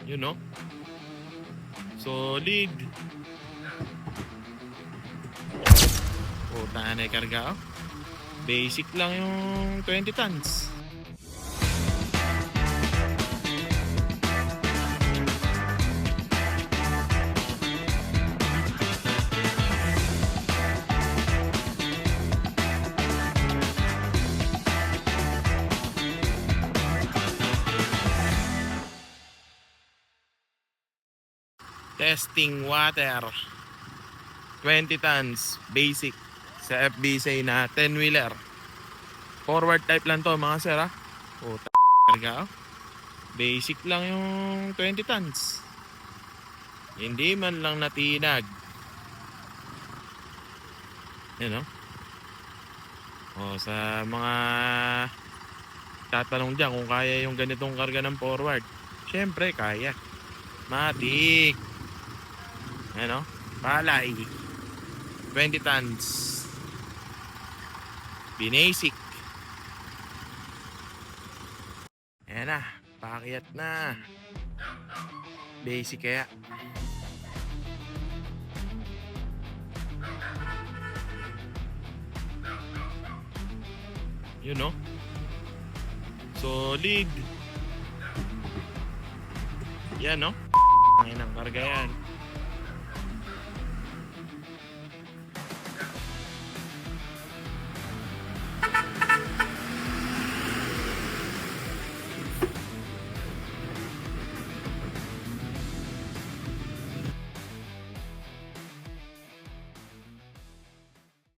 Yun no? Solid. Puta na karga oh. Basic lang yung 20 tons. Testing water 20 tons basic sa FBC na 10-wheeler. Forward type lang to mga sir ha. Puta karga oh. Basic lang yung 20 tons. Hindi man lang natinag. Yan sa mga tatanong dyan kung kaya yung ganitong karga ng forward. Syempre kaya. Matik. Palay. 20 tons. Binasic. Ayan na. Pakyat na. Basic kaya. Yun no? Solid. Yan no? Ngayon ang karga yan.